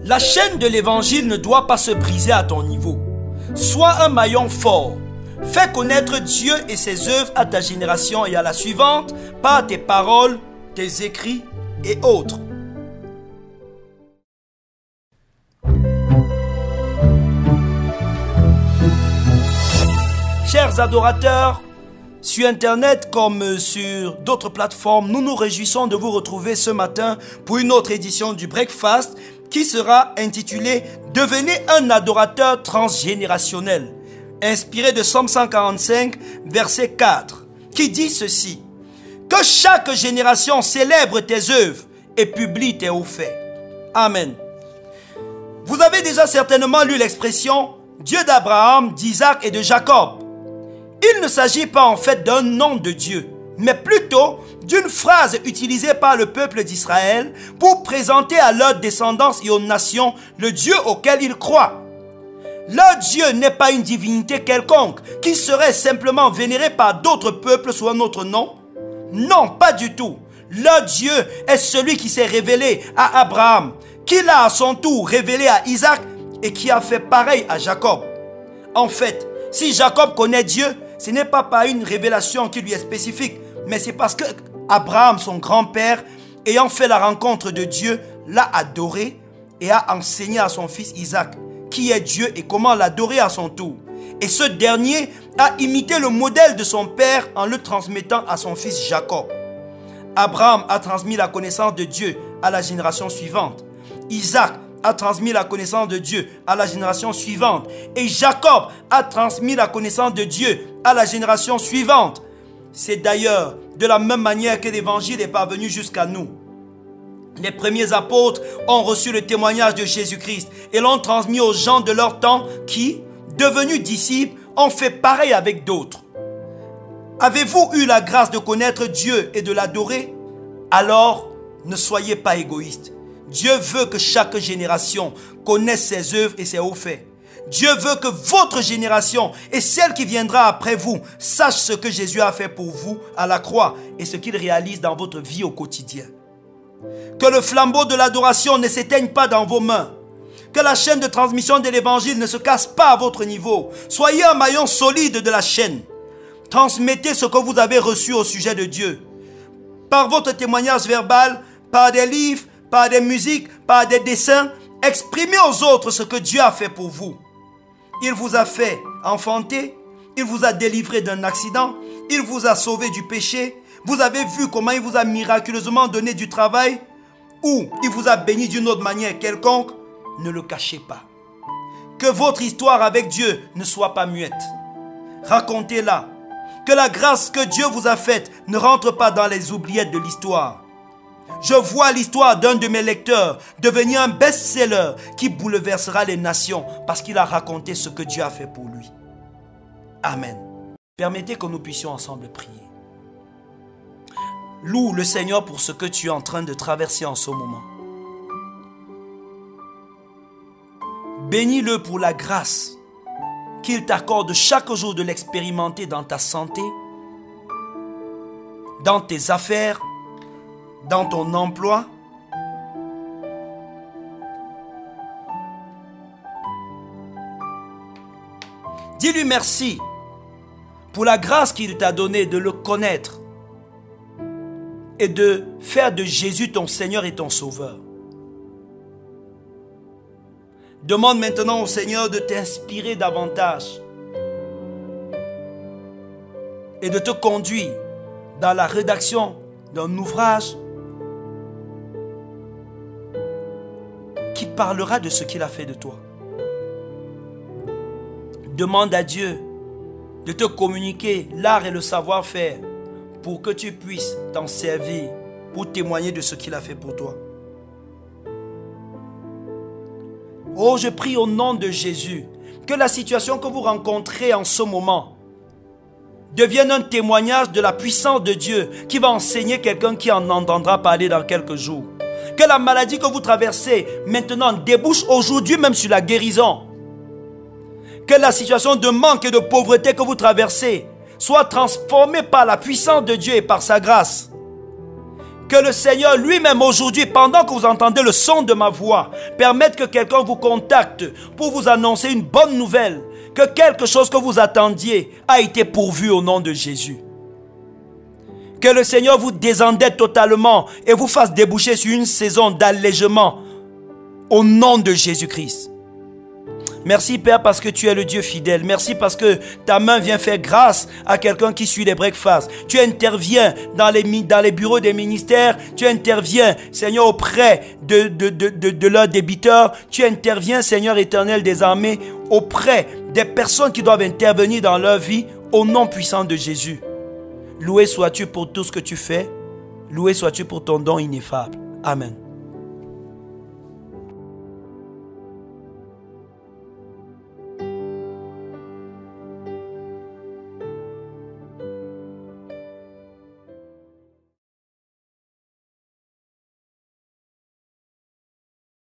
La chaîne de l'évangile ne doit pas se briser à ton niveau. Sois un maillon fort. Fais connaître Dieu et ses œuvres à ta génération et à la suivante par tes paroles, tes écrits et autres. Chers adorateurs, sur Internet comme sur d'autres plateformes, nous nous réjouissons de vous retrouver ce matin pour une autre édition du Breakfast qui sera intitulée « Devenez un adorateur transgénérationnel » inspiré de Psaume 145, verset 4, qui dit ceci: « Que chaque génération célèbre tes œuvres et publie tes hauts faits. » Amen. Vous avez déjà certainement lu l'expression « Dieu d'Abraham, d'Isaac et de Jacob ». Il ne s'agit pas en fait d'un nom de Dieu, mais plutôt d'une phrase utilisée par le peuple d'Israël pour présenter à leur descendance et aux nations le Dieu auquel ils croient. Leur Dieu n'est pas une divinité quelconque qui serait simplement vénérée par d'autres peuples sous un autre nom. Non, pas du tout. Leur Dieu est celui qui s'est révélé à Abraham, qui l'a à son tour révélé à Isaac et qui a fait pareil à Jacob. En fait, si Jacob connaît Dieu, ce n'est pas par une révélation qui lui est spécifique, mais c'est parce que Abraham, son grand-père, ayant fait la rencontre de Dieu, l'a adoré et a enseigné à son fils Isaac qui est Dieu et comment l'adorer à son tour. Et ce dernier a imité le modèle de son père en le transmettant à son fils Jacob. Abraham a transmis la connaissance de Dieu à la génération suivante. Isaac a transmis la connaissance de Dieu à la génération suivante. Et Jacob a transmis la connaissance de Dieu à la génération suivante. C'est d'ailleurs de la même manière que l'évangile est parvenu jusqu'à nous. Les premiers apôtres ont reçu le témoignage de Jésus-Christ et l'ont transmis aux gens de leur temps qui, devenus disciples, ont fait pareil avec d'autres. Avez-vous eu la grâce de connaître Dieu et de l'adorer? Alors, ne soyez pas égoïstes. Dieu veut que chaque génération connaisse ses œuvres et ses hauts faits. Dieu veut que votre génération et celle qui viendra après vous sache ce que Jésus a fait pour vous à la croix et ce qu'il réalise dans votre vie au quotidien. Que le flambeau de l'adoration ne s'éteigne pas dans vos mains. Que la chaîne de transmission de l'évangile ne se casse pas à votre niveau. Soyez un maillon solide de la chaîne. Transmettez ce que vous avez reçu au sujet de Dieu. Par votre témoignage verbal, par des livres, par des musiques, par des dessins, exprimez aux autres ce que Dieu a fait pour vous. Il vous a fait enfanter, il vous a délivré d'un accident, il vous a sauvé du péché. Vous avez vu comment il vous a miraculeusement donné du travail ou il vous a béni d'une autre manière quelconque. Ne le cachez pas. Que votre histoire avec Dieu ne soit pas muette. Racontez-la. Que la grâce que Dieu vous a faite ne rentre pas dans les oubliettes de l'histoire. Je vois l'histoire d'un de mes lecteurs devenir un best-seller qui bouleversera les nations parce qu'il a raconté ce que Dieu a fait pour lui. Amen. Permettez que nous puissions ensemble prier. Loue le Seigneur pour ce que tu es en train de traverser en ce moment. Bénis-le pour la grâce qu'il t'accorde chaque jour de l'expérimenter dans ta santé, dans tes affaires, dans ton emploi. Dis-lui merci pour la grâce qu'il t'a donnée de le connaître et de faire de Jésus ton Seigneur et ton Sauveur. Demande maintenant au Seigneur de t'inspirer davantage et de te conduire dans la rédaction d'un ouvrage qui parlera de ce qu'il a fait de toi. Demande à Dieu de te communiquer l'art et le savoir-faire pour que tu puisses t'en servir pour témoigner de ce qu'il a fait pour toi. Oh, je prie au nom de Jésus que la situation que vous rencontrez en ce moment devienne un témoignage de la puissance de Dieu qui va enseigner quelqu'un qui en entendra parler dans quelques jours. Que la maladie que vous traversez maintenant débouche aujourd'hui même sur la guérison. Que la situation de manque et de pauvreté que vous traversez soit transformée par la puissance de Dieu et par sa grâce. Que le Seigneur lui-même aujourd'hui, pendant que vous entendez le son de ma voix, permette que quelqu'un vous contacte pour vous annoncer une bonne nouvelle. Que quelque chose que vous attendiez a été pourvu au nom de Jésus. Que le Seigneur vous désendette totalement et vous fasse déboucher sur une saison d'allègement au nom de Jésus-Christ. Merci Père parce que tu es le Dieu fidèle. Merci parce que ta main vient faire grâce à quelqu'un qui suit les breakfasts. Tu interviens dans les bureaux des ministères. Tu interviens, Seigneur, auprès de leurs débiteurs. Tu interviens, Seigneur éternel des armées, auprès des personnes qui doivent intervenir dans leur vie au nom puissant de Jésus. Loué sois-tu pour tout ce que tu fais. Loué sois-tu pour ton don ineffable. Amen.